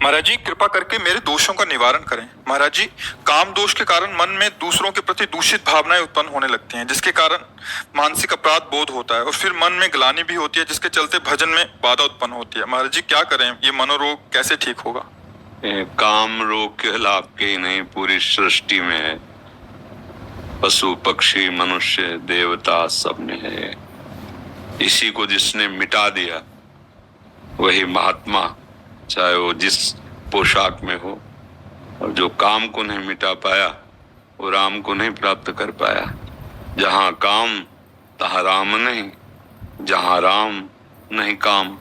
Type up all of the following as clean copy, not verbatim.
महाराज जी कृपा करके मेरे दोषों का निवारण करें। महाराज जी, काम दोष के कारण मन में दूसरों के प्रति दूषित भावनाएं उत्पन्न होने लगती हैं, जिसके कारण मानसिक अपराध बोध होता है और फिर मन में ग्लानि भी होती है, जिसके चलते भजन में बाधा उत्पन्न होती है। महाराज जी क्या करें, ये मनोरोग कैसे ठीक होगा? काम रोग केवल आपके ही नहीं, पूरी सृष्टि में है। पशु पक्षी मनुष्य देवता सब में है। इसी को जिसने मिटा दिया वही महात्मा, चाहे वो जिस पोशाक में हो। और जो काम को नहीं मिटा पाया वो राम को नहीं प्राप्त कर पाया। जहां काम तहां राम नहीं, जहां राम नहीं काम।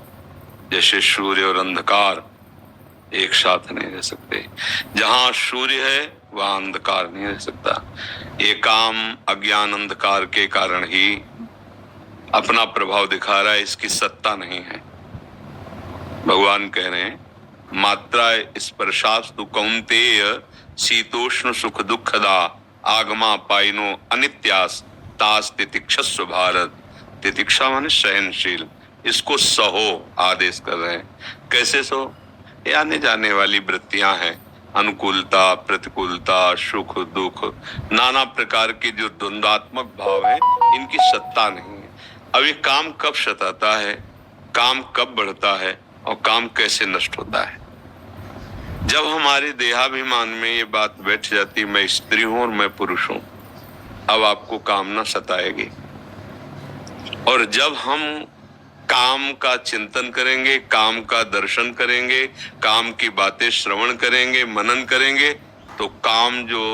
जैसे सूर्य और अंधकार एक साथ नहीं रह सकते, जहां सूर्य है वहां अंधकार नहीं रह सकता। ये काम अज्ञान अंधकार के कारण ही अपना प्रभाव दिखा रहा है, इसकी सत्ता नहीं है। भगवान कह रहे हैं, मात्रा स्पर्शास्तु कौन्तेय शीतोष्ण सुख दुखदा आगमा पाइनो अनित्यास तास तितिक्षस्व भारत। तितिक्षा माने सहनशील, इसको सहो आदेश कर रहे हैं। कैसे सहो? ये आने जाने वाली वृत्तियां हैं, अनुकूलता प्रतिकूलता सुख दुख नाना प्रकार के जो द्वंद्वात्मक भाव है, इनकी सत्ता नहीं है। अब ये काम कब सताता है, काम कब बढ़ता है और काम कैसे नष्ट होता है? जब हमारे देहाभिमान में ये बात बैठ जाती, मैं स्त्री हूं और मैं पुरुष हूं, अब आपको कामना सताएगी। और जब हम काम का चिंतन करेंगे, काम का दर्शन करेंगे, काम की बातें श्रवण करेंगे, मनन करेंगे, तो काम जो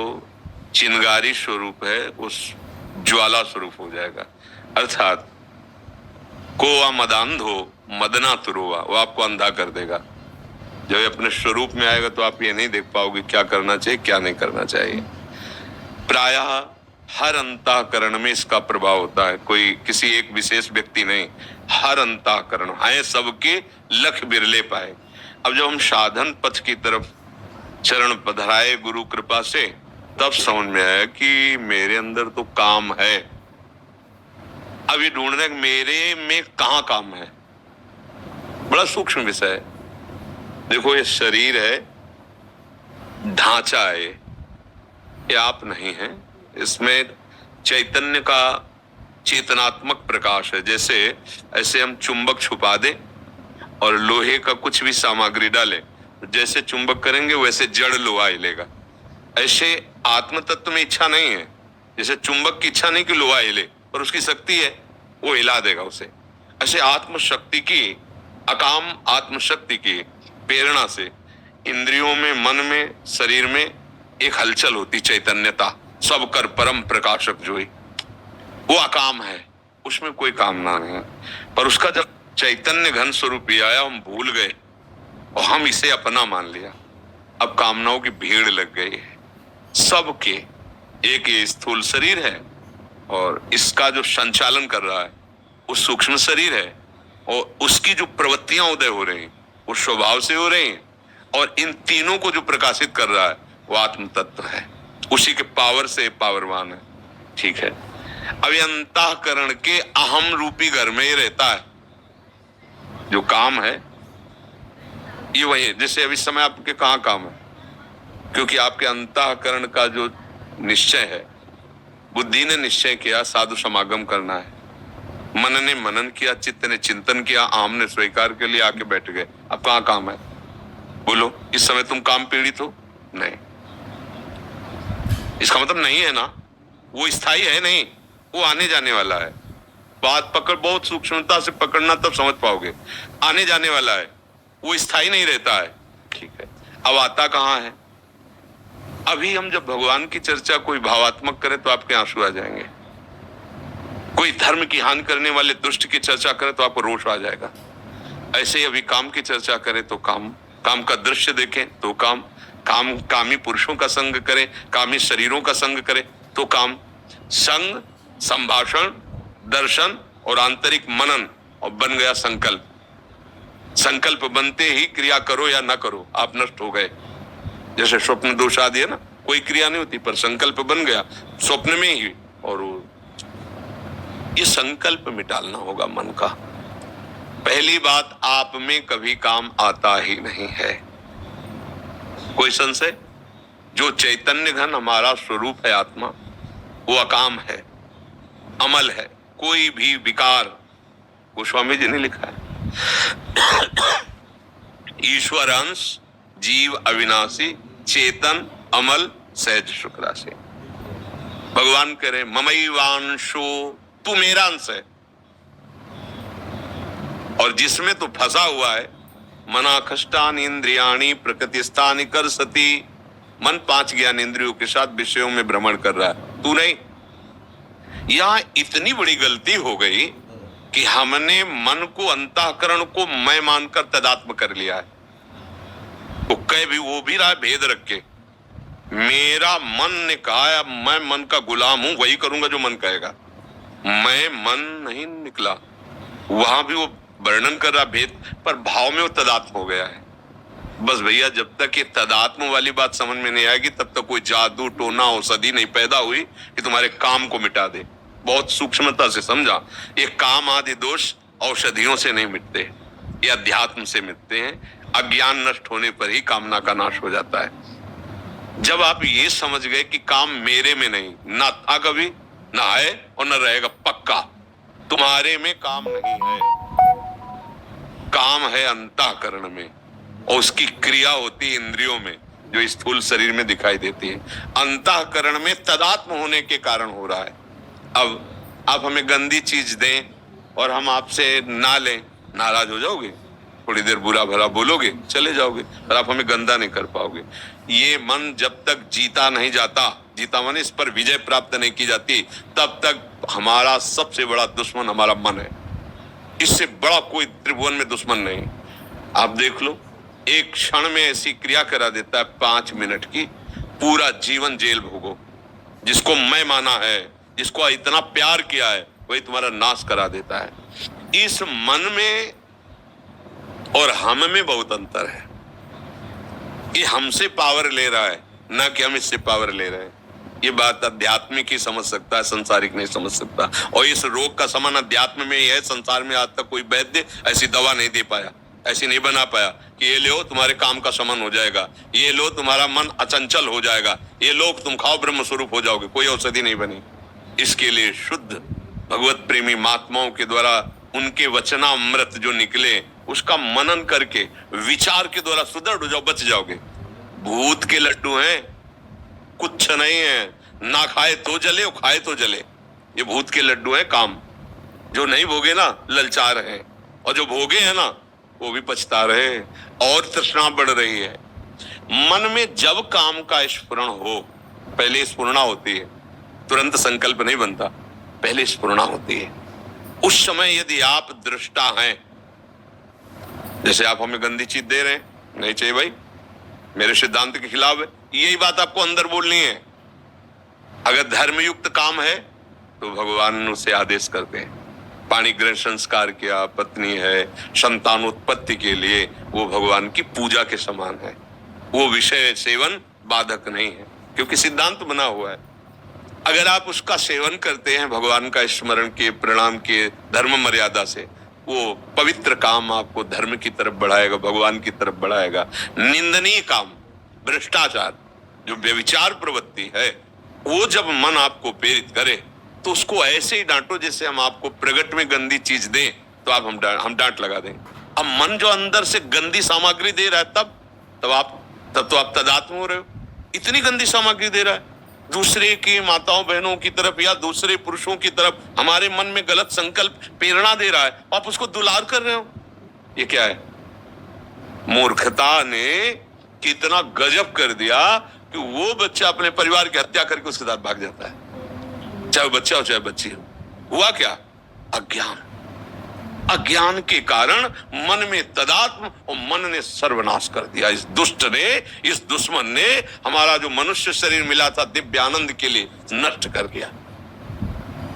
चिंगारी स्वरूप है उस ज्वाला स्वरूप हो जाएगा। अर्थात कोआ मदांधो मदना तुरोवा, वो आपको अंधा कर देगा। जब अपने स्वरूप में आएगा तो आप ये नहीं देख पाओगे क्या करना चाहिए क्या नहीं करना चाहिए। प्रायः हर अंतःकरण में इसका प्रभाव होता है, कोई किसी एक विशेष व्यक्ति नहीं, हर अंतःकरण है सबके, लख बिरले पाए। अब जब हम साधन पथ की तरफ चरण पधराए गुरु कृपा से, तब समझ में आया कि मेरे अंदर तो काम है। अब ये ढूंढ रहे मेरे में कहाँ काम है, बड़ा सूक्ष्म विषय है। देखो ये शरीर है, ढांचा है, ये आप नहीं है। इसमें चैतन्य का चेतनात्मक प्रकाश है। जैसे ऐसे हम चुंबक छुपा दें और लोहे का कुछ भी सामग्री डालें, जैसे चुंबक करेंगे वैसे जड़ लोहा हिलेगा। ऐसे आत्म तत्व में इच्छा नहीं है, जैसे चुंबक की इच्छा नहीं कि लोहा हिले, पर उसकी शक्ति है, वो हिला देगा उसे। ऐसे आत्मशक्ति की, अकाम आत्मशक्ति की प्रेरणा से इंद्रियों में, मन में, शरीर में एक हलचल होती, चैतन्यता, सब कर परम प्रकाशक जोई, वो अकाम है, उसमें कोई कामना नहीं है। पर उसका जब चैतन्य घन स्वरूप आया, हम भूल गए और हम इसे अपना मान लिया। अब कामनाओं की भीड़ लग गई है सबके। एक ये स्थूल शरीर है और इसका जो संचालन कर रहा है वो सूक्ष्म शरीर है, और उसकी जो प्रवृत्तियां उदय हो रही हैं वो स्वभाव से हो रही हैं, और इन तीनों को जो प्रकाशित कर रहा है वो आत्म तत्व है, उसी के पावर से पावरवान है। ठीक है, अब ये अंतःकरण के अहम रूपी घर में ही रहता है। जो काम है ये वही है। जैसे अभी समय आपके कहाँ काम है, क्योंकि आपके अंतःकरण का जो निश्चय है, बुद्धि ने निश्चय किया साधु समागम करना है, मन ने मनन किया, चित्त ने चिंतन किया, आम ने स्वीकार के लिए आके बैठ गए। अब कहाँ काम है? बोलो, इस समय तुम काम पीड़ित हो? नहीं। इसका मतलब नहीं है ना, वो स्थायी है नहीं, वो आने जाने वाला है। बात पकड़, बहुत सूक्ष्मता से पकड़ना, तब समझ पाओगे। आने जाने वाला है, वो स्थायी नहीं रहता है। ठीक है, अब आता कहाँ है? अभी हम जब भगवान की चर्चा कोई भावात्मक करे तो आपके आंसू आ जाएंगे। कोई धर्म की हानि करने वाले दुष्ट की चर्चा करे तो आपको रोष आ जाएगा। ऐसे ही अभी काम की चर्चा करे तो काम, काम का दृश्य देखें तो काम, काम कामी पुरुषों का संग करें, कामी शरीरों का संग करें तो काम। संग, संभाषण, दर्शन और आंतरिक मनन, और बन गया संकल्प। संकल्प बनते ही क्रिया करो या ना करो, आप नष्ट हो गए। जैसे स्वप्न दोष आदि है ना, कोई क्रिया नहीं होती पर संकल्प बन गया स्वप्न में ही, और ये संकल्प मिटालना होगा मन का। पहली बात, आप में कभी काम आता ही नहीं है। कोई संशय? जो चैतन्य घन हमारा स्वरूप है आत्मा, वो अकाम है, अमल है, कोई भी विकार, गोस्वामी जी ने लिखा है, ईश्वर अंश, जीव अविनाशी, चेतन, अमल, सहज सुख राशि। भगवान कह रहे ममैवांशो, तू मेरा अंश है, और जिसमें तू फंसा हुआ है, मना कष्टानि इंद्रियाणि प्रकृतिस्थानि कर सती, मन 5 ज्ञान इंद्रियों के साथ विषयों में भ्रमण कर रहा है, तू नहीं। यहां इतनी बड़ी गलती हो गई कि हमने मन को, अंतःकरण को मैं मानकर तदात्म कर लिया है। तो कह भी वो भी रहा है भेद रख के, मेरा मन ने कहा है, मैं मन का गुलाम हूं, वही करूंगा जो मन कहेगा। मैं मन नहीं निकला, वहां भी वो वर्णन कर रहा भेद, पर भाव में वो तदात्म हो गया है। बस भैया, जब तक ये तदात्म वाली बात समझ में नहीं आएगी, तब तक कोई जादू टोना औषधि नहीं पैदा हुई कि तुम्हारे काम को मिटा दे। बहुत सूक्ष्मता से समझा, ये काम आदि दोष औषधियों से नहीं मिटते, ये अध्यात्म से मिटते हैं। अज्ञान नष्ट होने पर ही कामना का नाश हो जाता है। जब आप ये समझ गए कि काम मेरे में नहीं, ना था कभी, ना है और न रहेगा, पक्का तुम्हारे में काम नहीं है, काम है अंतःकरण में, और उसकी क्रिया होती है इंद्रियों में, जो स्थूल शरीर में दिखाई देती है। अंतःकरण में तदात्म होने के कारण हो रहा है। अब आप हमें गंदी चीज दें और हम आपसे ना लें, नाराज हो जाओगे, थोड़ी देर बुरा भला बोलोगे, चले जाओगे, और आप हमें गंदा नहीं कर पाओगे। ये मन जब तक जीता नहीं जाता, जीता माने इस पर विजय प्राप्त नहीं की जाती, तब तक हमारा सबसे बड़ा दुश्मन हमारा मन है। इससे बड़ा कोई त्रिभुवन में दुश्मन नहीं। आप देख लो, एक क्षण में ऐसी क्रिया करा देता है 5 मिनट की, पूरा जीवन जेल भोगो। जिसको मैं माना है, जिसको इतना प्यार किया है, वही तुम्हारा नाश करा देता है। इस मन में और हम में बहुत अंतर है। ये हमसे पावर ले रहा है, ना कि हम इससे पावर ले रहे हैं। ये बात आध्यात्मिक ही समझ सकता है, संसारिक नहीं समझ सकता। और इस रोग का समान अध्यात्म में ही है। संसार में आज तक कोई वैद्य ऐसी दवा नहीं दे पाया, ऐसी नहीं बना पाया कि ये लो तुम्हारे काम का समन हो जाएगा, ये लो तुम्हारा मन अचंचल हो जाएगा, ये लो तुम खाओ ब्रह्म स्वरूप हो जाओगे। कोई औषधि नहीं बनी। इसके लिए शुद्ध भगवत प्रेमी महात्माओं के द्वारा उनके वचनामृत जो निकले, उसका मनन करके विचार के द्वारा सुदृढ़ हो जाओ, बच जाओगे। भूत के लड्डू हैं, कुछ नहीं है, ना खाए तो जले और खाए तो जले। ये भूत के लड्डू हैं काम। जो नहीं भोगे ना, ललचा रहे हैं, और जो भोगे हैं ना, वो भी पछता रहे, और तृष्णा बढ़ रही है। मन में जब काम का स्फुरण हो, पहले स्फुरणा होती है, तुरंत संकल्प नहीं बनता, पहले स्फुरणा होती है। उस समय यदि आप दृष्टा हैं, जैसे आप हमें गंदी चीज दे रहे हैं, नहीं चाहिए भाई, मेरे सिद्धांत के खिलाफ है, यही बात आपको अंदर बोलनी है। अगर धर्मयुक्त काम है तो भगवान उसे आदेश करते हैं। पाणी ग्रहण संस्कार किया, पत्नी है, संतानोत्पत्ति के लिए वो भगवान की पूजा के समान है। वो विषय सेवन बाधक नहीं है, क्योंकि सिद्धांत बना हुआ है। अगर आप उसका सेवन करते हैं भगवान का स्मरण के, प्रणाम के, धर्म मर्यादा से, वो पवित्र काम आपको धर्म की तरफ बढ़ाएगा, भगवान की तरफ बढ़ाएगा। निंदनीय काम, भ्रष्टाचार, जो व्यभिचार प्रवृत्ति है, वो जब मन आपको प्रेरित करे तो उसको ऐसे ही डांटो जैसे हम आपको प्रगट में गंदी चीज दें तो आप हम डांट लगा दें। अब मन जो अंदर से गंदी सामग्री दे रहा है, तब तो आप तदात्म हो रहे हो। इतनी गंदी सामग्री दे रहा है, दूसरे की माताओं बहनों की तरफ या दूसरे पुरुषों की तरफ हमारे मन में गलत संकल्प प्रेरणा दे रहा है, आप उसको दुलार कर रहे हो। ये क्या है? मूर्खता ने कितना गजब कर दिया कि वो बच्चा अपने परिवार की हत्या करके उसके साथ भाग जाता है, चाहे बच्चा हो चाहे बच्ची हो। हुआ क्या? अज्ञान। अज्ञान के कारण मन में तदात्म और मन ने सर्वनाश कर दिया। इस दुष्ट ने, इस दुश्मन ने हमारा जो मनुष्य शरीर मिला था दिव्य आनंद के लिए, नष्ट कर दिया।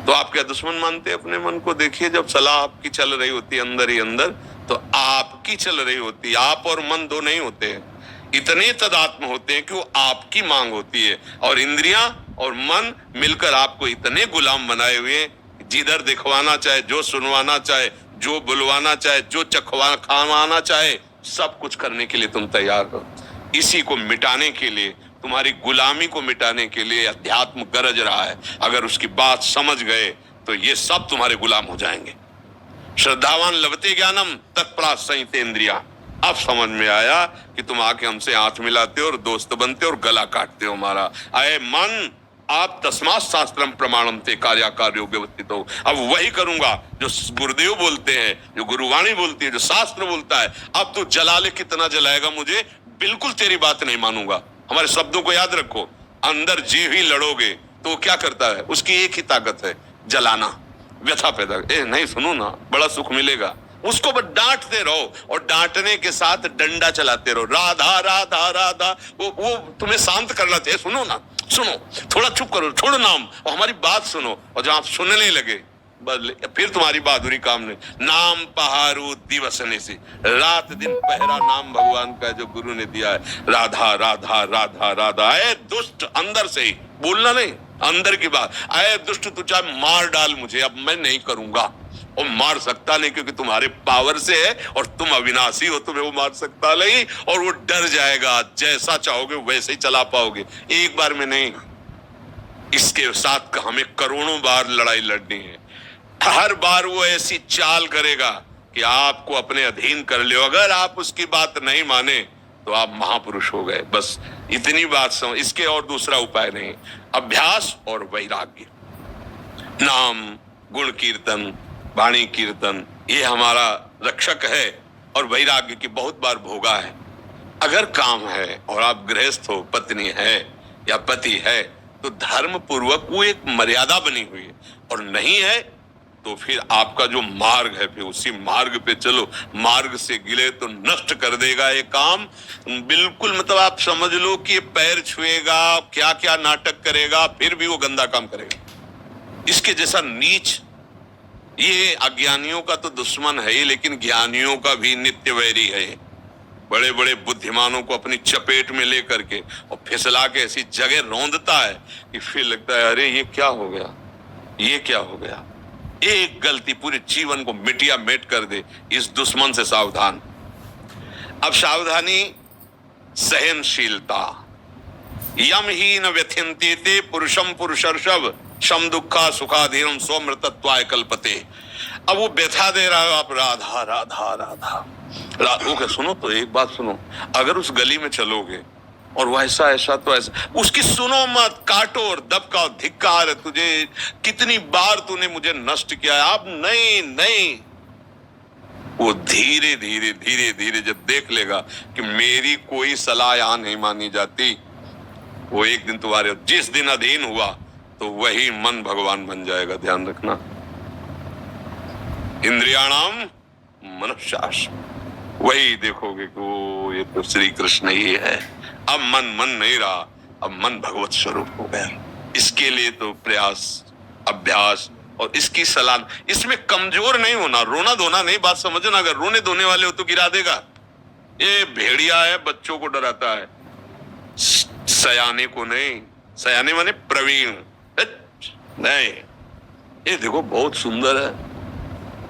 तो आप क्या दुश्मन मानते हैं अपने मन को? देखिए, जब सलाह आपकी चल रही होती है अंदर ही अंदर, तो आपकी चल रही होती है। आप और मन दो नहीं होते हैं, इतने तदात्म होते हैं कि वो आपकी मांग होती है, और इंद्रियां और मन मिलकर आपको इतने गुलाम बनाए हुए, जिधर दिखवाना चाहे, जो सुनवाना चाहे, जो बुलवाना चाहे, जो चखवा खावाना चाहे, सब कुछ करने के लिए तुम तैयार हो। इसी को मिटाने के लिए, तुम्हारी गुलामी को मिटाने के लिए अध्यात्म गरज रहा है। अगर उसकी बात समझ गए तो ये सब तुम्हारे गुलाम हो जाएंगे। श्रद्धावान लभते ज्ञानम तत्परा संहितेन्द्रिया। अब समझ में आया कि तुम आके हमसे हाथ मिलाते हो और दोस्त बनते हो और गला काटते हो हमारा। अये मन, आप तस्मात् शास्त्रम प्रमाणम ते कार्याकार्यो व्यवस्थित हो। अब वही करूंगा जो गुरुदेव बोलते हैं, जो गुरुवाणी बोलती है, जो शास्त्र बोलता है। अब तो जला ले, कितना जलाएगा मुझे, बिल्कुल तेरी बात नहीं मानूंगा। हमारे शब्दों को याद रखो। अंदर जीव ही लड़ोगे तो वो क्या करता है, उसकी एक ही ताकत है, जलाना, व्यथा पैदा। नहीं सुनो ना, बड़ा सुख मिलेगा। उसको बस डांटते रहो और डांटने के साथ डंडा चलाते रहो, राधा राधा राधा। वो तुम्हें शांत करना चाहिए। सुनो ना, सुनो, थोड़ा चुप करो, छोड़ो नाम और हमारी बात सुनो। और जब आप सुनने लगे फिर तुम्हारी बहादुरी काम नहीं। नाम पहारू दिवसने से, रात दिन पहरा नाम भगवान का जो गुरु ने दिया है। राधा राधा राधा राधा। अरे दुष्ट, अंदर से ही बोलना नहीं, अंदर की बात। अरे दुष्ट, तू चाहे मार डाल मुझे, अब मैं नहीं करूंगा। और मार सकता नहीं क्योंकि तुम्हारे पावर से है और तुम अविनाशी हो, तुम्हें वो मार सकता नहीं। और वो डर जाएगा, जैसा चाहोगे वैसे ही चला पाओगे, एक बार में नहीं। इसके साथ हमें करोड़ों बार लड़ाई लड़नी है। हर बार वो ऐसी चाल करेगा कि आपको अपने अधीन कर ले। अगर आप उसकी बात नहीं माने तो आप महापुरुष हो गए। बस इतनी बात समझ, इसके और दूसरा उपाय नहीं। अभ्यास और वैराग्य, नाम, गुण कीर्तन, वाणी कीर्तन, ये हमारा रक्षक है। और वैराग्य की बहुत बार भोगा है। अगर काम है और आप गृहस्थ हो, पत्नी है या पति है, तो धर्म पूर्वक वो एक मर्यादा बनी हुई है। और नहीं है तो फिर आपका जो मार्ग है, फिर उसी मार्ग पे चलो। मार्ग से गिले तो नष्ट कर देगा ये काम बिल्कुल। मतलब आप समझ लो कि पैर छुएगा, क्या क्या नाटक करेगा, फिर भी वो गंदा काम करेगा। इसके जैसा नीच, ये अज्ञानियों का तो दुश्मन है ही, लेकिन ज्ञानियों का भी नित्य वैरी है। बड़े बड़े बुद्धिमानों को अपनी चपेट में लेकर के और फिसला के ऐसी जगह रौंदता है कि फिर लगता है अरे ये क्या हो गया, ये क्या हो गया। एक गलती पूरे जीवन को मिटिया मेट कर दे। इस दुश्मन से सावधान। अब सावधानी, सहनशीलता। यम ही न व्यथिन्ते ते पुरुषम पुरुषर्षभ शम दुखा सुखाधीनम स्वमृतत्वाय कल्पते। अब वो व्यथा दे रहा है, आप राधा राधा राधा राधा। सुनो तो एक बात सुनो, अगर उस गली में चलोगे और वो ऐसा ऐसा तो ऐसा, उसकी सुनो मत, काटो और दबकाओ। धिक्कार है तुझे, कितनी बार तूने मुझे नष्ट किया है। अब नहीं नहीं। वो धीरे धीरे धीरे धीरे जब देख लेगा कि मेरी कोई सलाह यहां नहीं मानी जाती, वो एक दिन तुम्हारे, जिस दिन अधीन हुआ तो वही मन भगवान बन जाएगा। ध्यान रखना। इंद्रियाणाम मनुष्यास, वही देखोगे कि वो ये तो श्री कृष्ण ही है। अब मन मन नहीं रहा, अब मन भगवत स्वरूप हो गया। इसके लिए तो प्रयास, अभ्यास और इसकी सलाह। इसमें कमजोर नहीं होना, रोना धोना नहीं, बात समझना। अगर रोने धोने वाले हो तो गिरा देगा। ये भेड़िया है, बच्चों को डराता है, सयाने को नहीं। सयाने माने प्रवीण नहीं। ये देखो बहुत सुंदर है,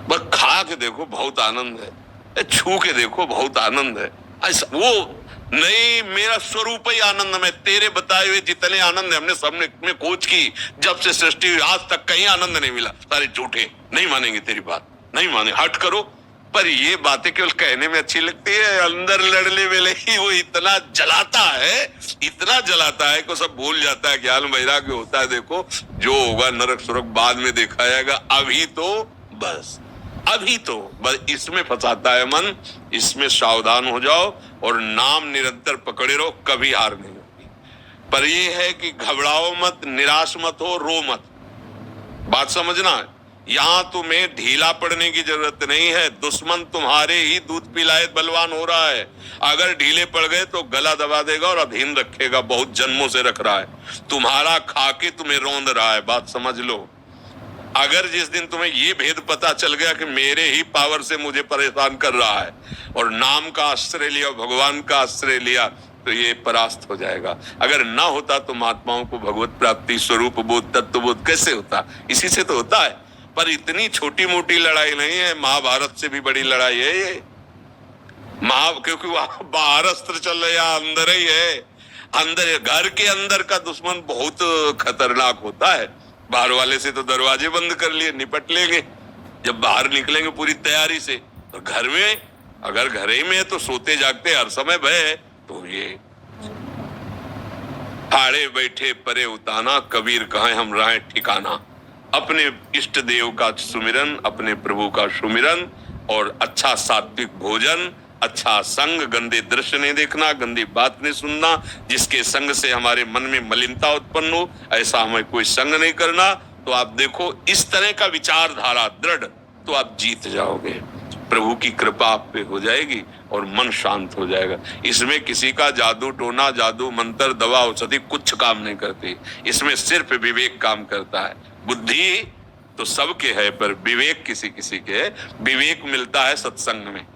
बस खा के देखो बहुत आनंद है, छू के देखो बहुत आनंद है। ऐसा वो नहीं, मेरा स्वरूप ही आनंद में। तेरे बताए हुए जितने आनंद है हमने सबने में खोज की, जब से सृष्टि हुई आज तक कहीं आनंद नहीं मिला। सारे झूठे, नहीं मानेंगे तेरी बात, नहीं माने, हट करो। पर ये बातें केवल कहने में अच्छी लगती है, अंदर लड़ने वेले ही वो इतना जलाता है, इतना जलाता है कि सब भूल जाता है। ज्ञान वैराग्य होता है। देखो जो होगा नरक सुरक बाद में देखा जाएगा, अभी तो बस, अभी तो बस इसमें फंसाता है मन। इसमें सावधान हो जाओ और नाम निरंतर पकड़े रहो, कभी हार नहीं होगी। पर ये है कि घबराओ मत, निराश मत हो, रो मत। बात समझना है, यहां तुम्हें ढीला पड़ने की जरूरत नहीं है। दुश्मन तुम्हारे ही दूध पिलाए बलवान हो रहा है। अगर ढीले पड़ गए तो गला दबा देगा और अधीन रखेगा। बहुत जन्मों से रख रहा है, तुम्हारा खा के तुम्हें रौंद रहा है। बात समझ लो। अगर जिस दिन तुम्हें ये भेद पता चल गया कि मेरे ही पावर से मुझे परेशान कर रहा है और नाम का आश्रय लिया, भगवान का आश्रय लिया, तो ये परास्त हो जाएगा। अगर ना होता तो महात्माओं को भगवत प्राप्ति, स्वरूप बोध, तत्व बोध कैसे होता? इसी से तो होता है। पर इतनी छोटी मोटी लड़ाई नहीं है, महाभारत से भी बड़ी लड़ाई है ये। क्योंकि वहां बाहर अस्त्र चल रहे हैं, अंदर ही है। अंदर, घर के अंदर का दुश्मन बहुत खतरनाक होता है। बाहर वाले से तो दरवाजे बंद कर लिए, निपट लेंगे। जब बाहर निकलेंगे पूरी तैयारी से, और घर में, अगर घर ही में है तो सोते जागते हर समय भय है। तो ये ठाड़े बैठे परे उताना, कबीर कहें हम राहें ठिकाना। अपने इष्ट देव का सुमिरन, अपने प्रभु का सुमिरन, और अच्छा सात्विक भोजन, अच्छा संग, गंदे दृश्य नहीं देखना, गंदी बात नहीं सुनना, जिसके संग से हमारे मन में मलिनता उत्पन्न हो, ऐसा हमें कोई संग नहीं करना। तो आप देखो, इस तरह का विचारधारा दृढ़, तो आप जीत जाओगे। प्रभु की कृपा आप पे हो जाएगी और मन शांत हो जाएगा। इसमें किसी का जादू टोना, जादू मंत्र, दवा औषधि कुछ काम नहीं करती। इसमें सिर्फ विवेक काम करता है। बुद्धि तो सबके है, पर विवेक किसी किसी के है। विवेक मिलता है सत्संग में।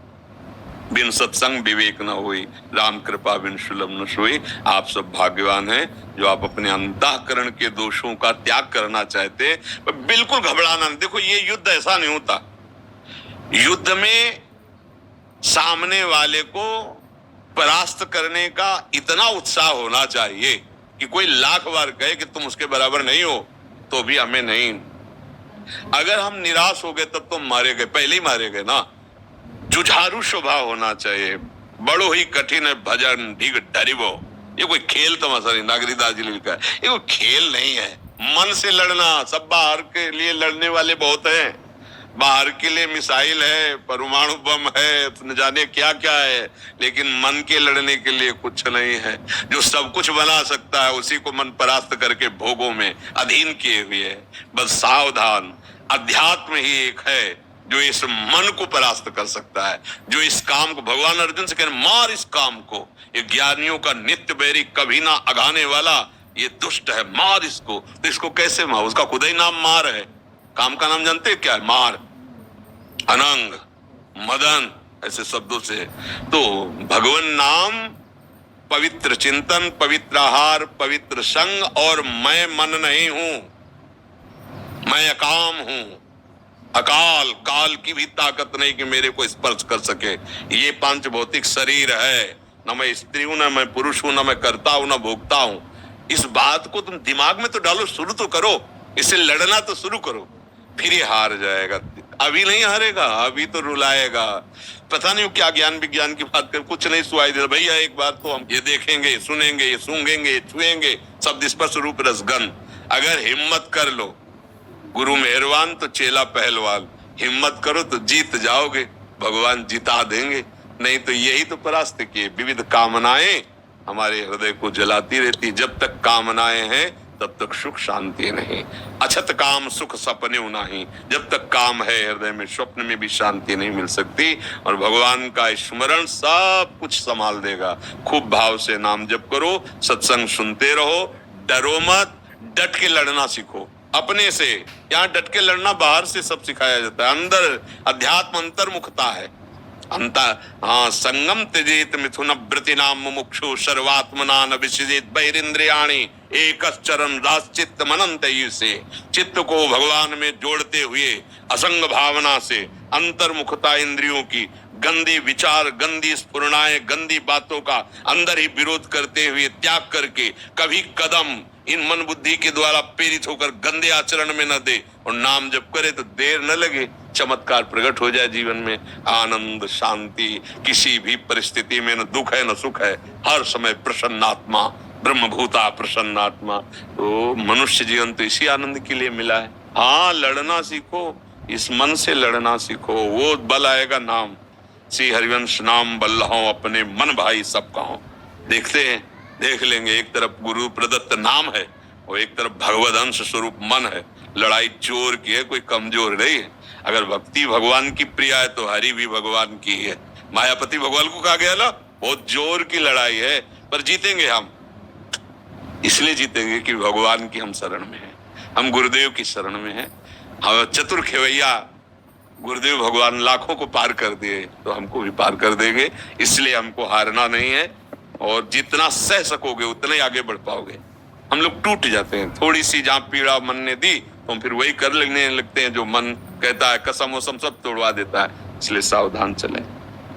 बिन सत्संग विवेक न हुई, राम कृपा बिन सुलभ न सोई। आप सब भाग्यवान हैं जो आप अपने अंतःकरण के दोषों का त्याग करना चाहते हैं। बिल्कुल घबराना नहीं। देखो, ये युद्ध ऐसा नहीं होता। युद्ध में सामने वाले को परास्त करने का इतना उत्साह होना चाहिए कि कोई लाख बार कहे कि तुम उसके बराबर नहीं हो, तो भी हमें नहीं। अगर हम निराश हो गए तब तो मारे गए, पहले ही मारे गए ना। जुझारू स्वभाव होना चाहिए। बड़ो ही कठिन है भजन ढीग डरिबो। ये कोई खेल तमाशा नहीं, नागरिकदास जी ने लिखा है। ये कोई खेल नहीं है। मन से लड़ना, सब बाहर के लिए लड़ने वाले बहुत हैं। बाहर के लिए मिसाइल है, परमाणु बम है, न जाने क्या क्या है, लेकिन मन के लड़ने के लिए कुछ नहीं है। जो सब कुछ बना सकता है उसी को मन परास्त करके भोगों में अधीन किए हुए है। बस सावधान, अध्यात्म ही एक है जो इस मन को परास्त कर सकता है, जो इस काम को, भगवान अर्जुन से कह रहे मार इस काम को, ये ज्ञानियों का नित्य बैरी, कभी ना अगाने वाला, ये दुष्ट है, मार इसको। तो इसको कैसे मार? उसका खुद ही नाम मार है। काम का नाम जानते हैं क्या है? मार, अनंग, मदन, ऐसे शब्दों से। तो भगवान नाम, पवित्र चिंतन, पवित्र आहार, पवित्र संग, और मैं मन नहीं हूं, मैं अकाम हूं। अकाल, काल की भी ताकत नहीं कि मेरे को स्पर्श कर सके। ये पांच भौतिक शरीर है। न मैं स्त्री हूं, न मैं पुरुष हूं, न मैं करता हूं, न भोगता हूं। इस बात को तुम दिमाग में तो डालो, शुरू तो करो, इससे लड़ना तो शुरू करो, फिर ये हार जाएगा। अभी नहीं हारेगा, अभी तो रुलाएगा। पता नहीं क्या ज्ञान विज्ञान की बात कर, कुछ नहीं सुनाई देता। भैया एक बार तो हम ये देखेंगे, सुनेंगे, ये सूंघेंगे, छुएंगे, शब्द स्पर्श रूप रसगन। अगर हिम्मत कर लो, गुरु मेहरबान तो चेला पहलवान, हिम्मत करो तो जीत जाओगे, भगवान जिता देंगे। नहीं तो यही तो परास्त किए। विविध कामनाएं हमारे हृदय को जलाती रहती। जब तक कामनाएं हैं तब तक सुख शांति नहीं। अछत काम सुख सपने नहीं। जब तक काम है हृदय में, स्वप्न में भी शांति नहीं मिल सकती। और भगवान का स्मरण सब कुछ संभाल देगा। खूब भाव से नाम जप करो, सत्संग सुनते रहो, डरो मत, डट के लड़ना सीखो अपने से। यहाँ डट के लड़ना बाहर से सब सिखाया जाता है, अंदर अध्यात्म अंतर्मुखता है। संगम त्यजेत मिथुन व्रति नाम मुमुक्षु सर्वात्मना न विसृजेत बहिरिंद्रियाणि एकश्चरन् राश्चित्त मनंत से। चित्त को भगवान में जोड़ते हुए असंग भावना से, अंतर्मुखता इंद्रियों की, गंदी विचार, गंदी स्फुरणाएं, गंदी बातों का अंदर ही विरोध करते हुए त्याग करके कभी कदम इन मन बुद्धि के द्वारा प्रेरित होकर गंदे आचरण में न दे, और नाम जप करे तो देर न लगे, चमत्कार प्रकट हो जाए जीवन में। आनंद, शांति, किसी भी परिस्थिति में न दुख है न सुख है, हर समय प्रसन्नात्मा, ब्रह्मभूता प्रसन्नात्मा। तो मनुष्य जीवन तो इसी आनंद के लिए मिला है। हाँ, लड़ना सीखो, इस मन से लड़ना सीखो, वो बल आएगा नाम। श्री हरिवंश नाम बल्लहों अपने मन भाई सब कहो। देखते हैं, देख लेंगे। एक तरफ गुरु प्रदत्त नाम है और एक तरफ भगवद अंश स्वरूप मन है। लड़ाई जोर की है, कोई कमजोर नहीं है। अगर भक्ति भगवान की प्रिय है तो हरि भी भगवान की है। मायापति भगवान को कहा गया ना, बहुत जोर की लड़ाई है, पर जीतेंगे हम। इसलिए जीतेंगे कि भगवान की हम शरण में है, हम गुरुदेव की शरण में है। हम चतुर खेवैया गुरुदेव भगवान लाखों को पार कर दिए, तो हमको भी पार कर देंगे। इसलिए हमको हारना नहीं है, और जितना सह सकोगे उतना ही आगे बढ़ पाओगे। हम लोग टूट जाते हैं, थोड़ी सी जहां पीड़ा मन ने दी तो हम फिर वही कर लेने लगते हैं जो मन कहता है, कसम वसम सब तोड़वा देता है। इसलिए सावधान चले।